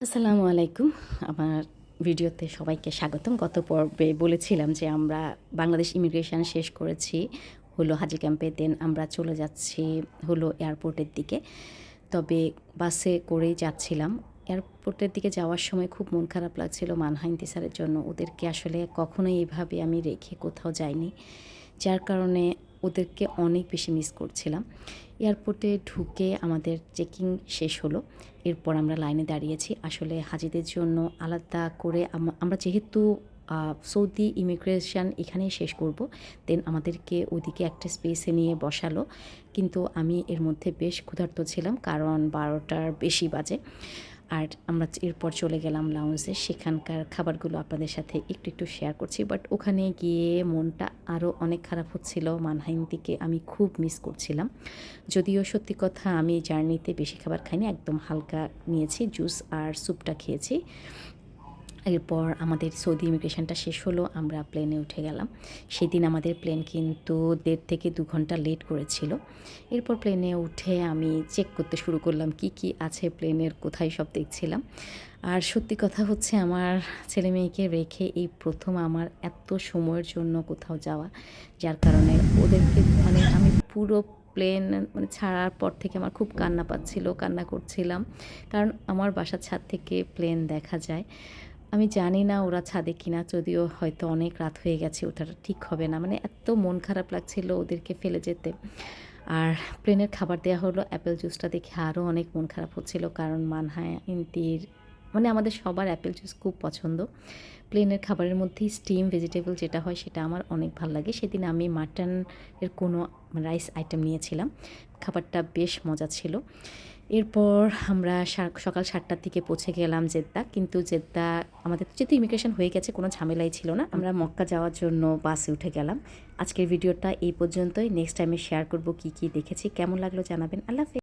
আসসালামু আলাইকুম। আমার ভিডিওতে সবাইকে স্বাগতম। গত পর্বে বলেছিলাম যে আমরা বাংলাদেশ ইমিগ্রেশন শেষ করেছি হলো হাজি ক্যাম্পে। দেন আমরা চলে যাচ্ছি হলো এয়ারপোর্টের দিকে। তবে বাসে করেই যাচ্ছিলাম। এয়ারপোর্টের দিকে যাওয়ার সময় খুব মন খারাপ লাগছিল মানহা ইন্তিসারের জন্য। ওদেরকে আসলে কখনোই এভাবে আমি রেখে কোথাও যাইনি। যার কারণে ওদেরকে অনেক বেশি মিস করছিলাম। এয়ারপোর্টে ঢুকে আমাদের চেকিং শেষ হলো। এরপর আমরা লাইনে দাঁড়িয়েছি। আসলে হাজিদের জন্য আলাদা করে আমরা যেহেতু সৌদি ইমিগ্রেশন এখানেই শেষ করব, দেন আমাদেরকে ওদিকে একটা স্পেসে নিয়ে বসালো। কিন্তু আমি এর মধ্যে বেশ ক্ষুধার্ত ছিলাম, কারণ 12টার বেশি বাজে। আর আমরা এরপর চলে গেলাম লাউঞ্জে। সেখানকার খাবারগুলো আপনাদের সাথে একটু শেয়ার করছি। বাট ওখানে গিয়ে মনটা আরও অনেক খারাপ হচ্ছিল। মানহাইন্দিকে আমি খুব মিস করছিলাম। যদিও সত্যি কথা আমি জার্নিতে বেশি খাবার খাইনি, একদম হালকা নিয়েছি, জুস আর স্যুপটা খেয়েছি। এরপর আমাদের সৌদি ইমিগ্রেশনটা শেষ হলো, আমরা প্লেনে উঠে গেলাম। সেদিন আমাদের প্লেন কিন্তু 1.5 থেকে 2 ঘন্টা লেট করেছিল। এরপর প্লেনে উঠে আমি চেক করতে শুরু করলাম কি আছে প্লেনের, কোথায় সব দেখছিলাম। আর সত্যি কথা হচ্ছে আমার ছেলে মেয়েকে রেখে এই প্রথম আমার এত সময়ের জন্য কোথাও যাওয়া। যার কারণে ওদেরকে আমি পুরো প্লেন ছাড়ার পর থেকে আমার খুব কান্না পাচ্ছিল, কান্না করছিলাম। কারণ আমার বাসার ছাদ থেকে প্লেন দেখা যায়। আমি জানি না ওরা ছাদে কিনা, যদিও হয়তো অনেক রাত হয়ে গেছে, ওঠাটা ঠিক হবে না। এত মন খারাপ লাগছিল ওদেরকে ফেলে যেতে। আর প্লেনের খাবার দেওয়া হলো, অ্যাপেল জুসটা দেখে আরও অনেক মন খারাপ হচ্ছিল, কারণ মানহা ইন্তির আমাদের সবার অ্যাপেল জুস খুব পছন্দ। প্লেনের খাবারের মধ্যেই স্টিম ভেজিটেবল যেটা হয় সেটা আমার অনেক ভালো লাগে। সেদিন আমি মাটনের কোনো রাইস আইটেম নিয়েছিলাম। খাবারটা বেশ মজা ছিল। এরপর আমরা সকাল 7টার দিকে পৌঁছে গেলাম জেদ্দা। কিন্তু জেদ্দা আমাদের যেহেতু ইমিগ্রেশন হয়ে গেছে, কোনো ঝামেলাই ছিল না। আমরা মক্কা যাওয়ার জন্য বাসে উঠে গেলাম। আজকের ভিডিওটা এই পর্যন্তই। নেক্সট টাইমে শেয়ার করব কি দেখেছি। কেমন লাগলো জানাবেন। আল্লাহ হাফেজ।